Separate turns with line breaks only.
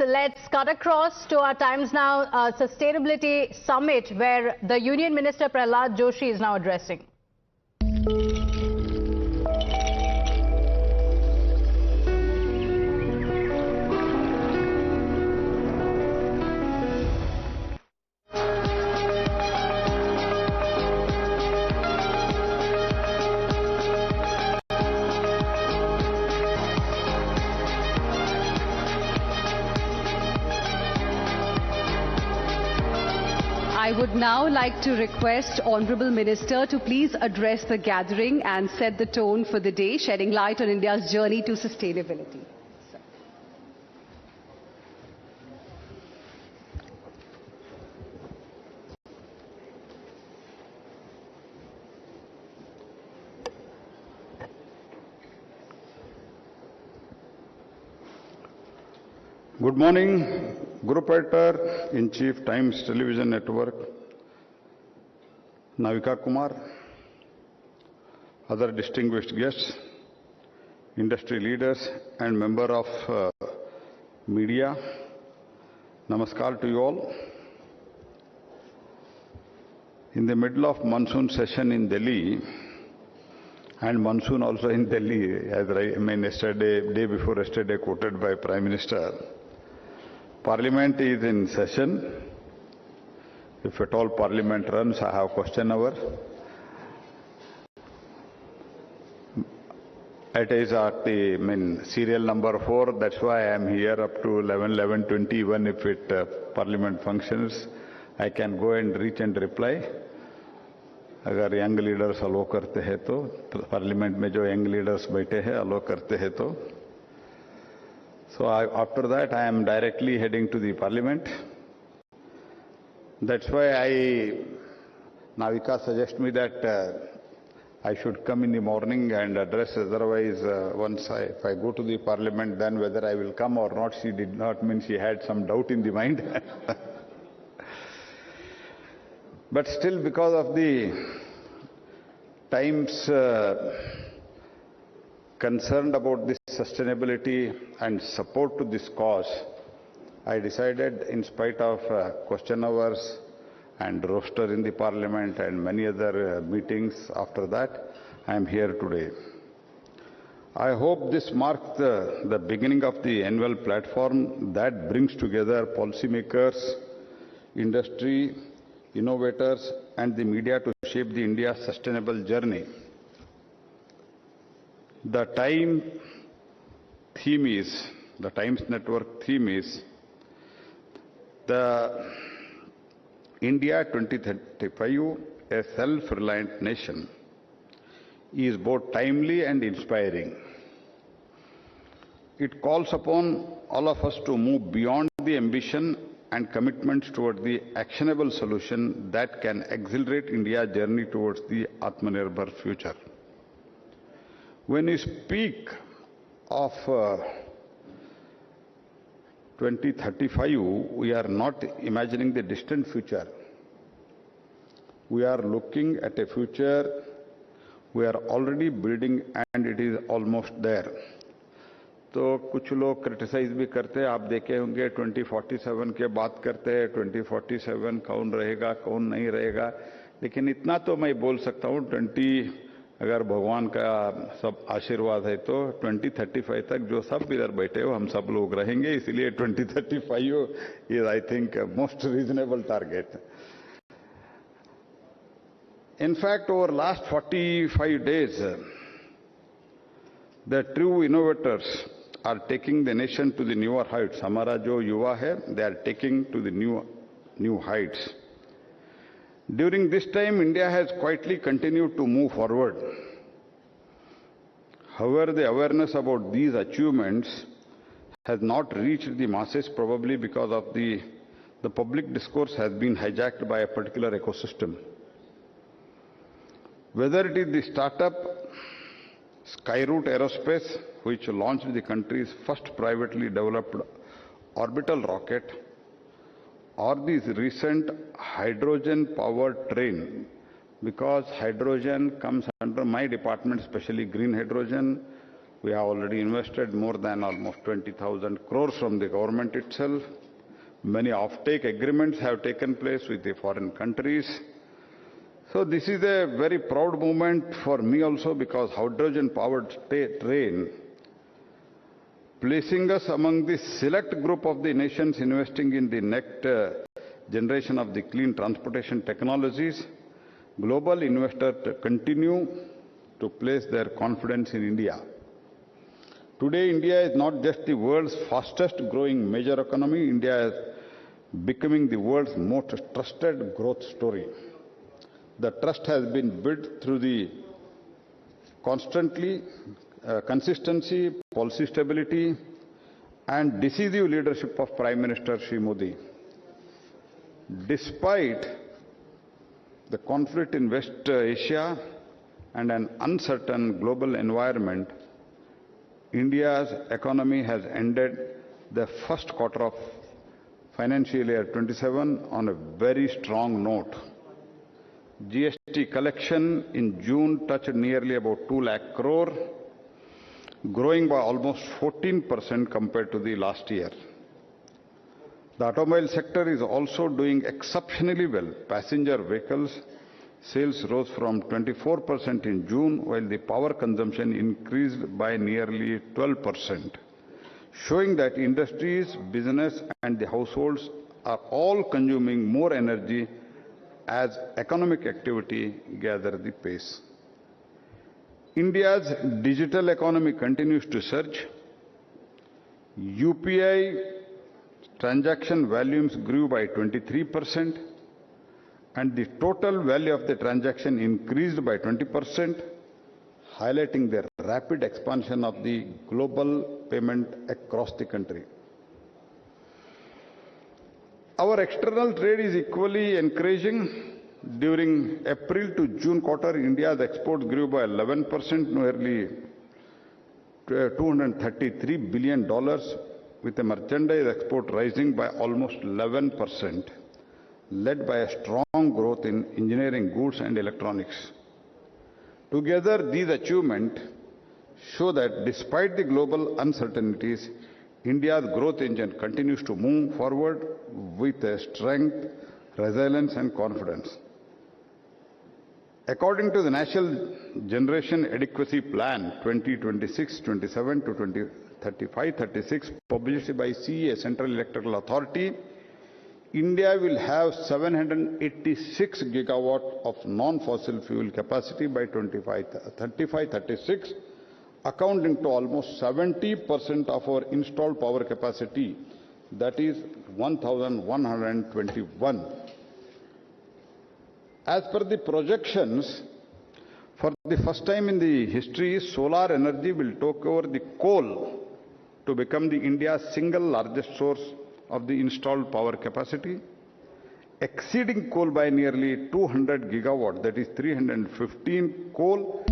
let's cut across to our Times Now Sustainability Summit, where the Union Minister Pralhad Joshi is now addressing.
I would now like to request Honourable Minister to please address the gathering and set the tone for the day, shedding light on India's journey to sustainability.
Good morning, Group Editor-in-Chief, Times Television Network, Navika Kumar, other distinguished guests, industry leaders and member of media. Namaskar to you all. In the middle of monsoon session in Delhi, and monsoon also in Delhi, as yesterday, day before yesterday, quoted by Prime Minister, Parliament is in session. If at all Parliament runs, I have question hour. It is at the serial number 4. That's why I am here up to 11:20. Even if Parliament functions, I can go and reach and reply. अगर young leaders अलो करते हैं तो parliament में जो young leaders बैठे हैं अलो करते हैं तो so after that I am directly heading to the parliament. That's why Navika suggests me that I should come in the morning and address. Otherwise, if I go to the parliament, then whether I will come or not, she did not mean she had some doubt in the mind. But still, because of the Times concerned about this sustainability and support to this cause, I decided, in spite of question hours and roster in the parliament and many other meetings after that, I am here today. I hope this marks the beginning of the annual platform that brings together policymakers, industry, innovators and the media to shape the India's sustainable journey. The Times Network theme is the India 2035, a self-reliant nation, is both timely and inspiring. It calls upon all of us to move beyond the ambition and commitments towards the actionable solution that can accelerate India's journey towards the Atmanirbhar future. When we speak of 2035, we are not imagining the distant future. We are looking at a future we are already building and it is almost there. तो कुछ लोग criticise भी करते हैं, आप देखे होंगे 2047 के बात करते हैं, 2047 कौन रहेगा कौन नहीं रहेगा, लेकिन इतना तो मैं बोल सकता हूँ, अगर भगवान का सब आशीर्वाद है तो 2035 तक जो सब इधर बैठे हो हम सब लोग रहेंगे, इसलिए 2035 is I think most reasonable target. In fact, over last 45 days, the true innovators are taking the nation to the newer heights. हमारा जो युवा है, they are taking to the new heights. During this time, India has quietly continued to move forward. However, the awareness about these achievements has not reached the masses, probably because of the public discourse has been hijacked by a particular ecosystem. Whether it is the startup Skyroot Aerospace, which launched the country's first privately developed orbital rocket, or this recent hydrogen-powered train, because hydrogen comes under my department, especially green hydrogen, We have already invested more than almost 20,000 crores from the government itself. Many offtake agreements have taken place with the foreign countries. So this is a very proud moment for me also, because hydrogen-powered train, placing us among the select group of the nations investing in the next generation of the clean transportation technologies. Global investors continue to place their confidence in India. Today, India is not just the world's fastest growing major economy. India is becoming the world's most trusted growth story. The trust has been built through the consistency, policy stability, and decisive leadership of Prime Minister Shri Modi. Despite the conflict in West Asia and an uncertain global environment, India's economy has ended the first quarter of financial year 27 on a very strong note. GST collection in June touched nearly about 2 lakh crore, growing by almost 14% compared to the last year. The automobile sector is also doing exceptionally well. Passenger vehicles sales rose from 24% in June, while the power consumption increased by nearly 12%, showing that industries, business, and the households are all consuming more energy as economic activity gathers the pace. India's digital economy continues to surge. UPI transaction volumes grew by 23%, and the total value of the transaction increased by 20%, highlighting the rapid expansion of the global payment across the country. Our external trade is equally encouraging. During April to June quarter, India's exports grew by 11%, nearly $233 billion, with the merchandise export rising by almost 11%, led by a strong growth in engineering goods and electronics. Together, these achievements show that despite the global uncertainties, India's growth engine continues to move forward with strength, resilience, and confidence. According to the National Generation Adequacy Plan 2026-27 to 2035-36, published by CEA, Central Electrical Authority, India will have 786 gigawatt of non-fossil fuel capacity by 2035-36, accounting to almost 70% of our installed power capacity, that is 1,121. As per the projections, for the first time in the history, solar energy will take over the coal to become the India's single largest source of the installed power capacity, exceeding coal by nearly 200 gigawatt, that is 315 coal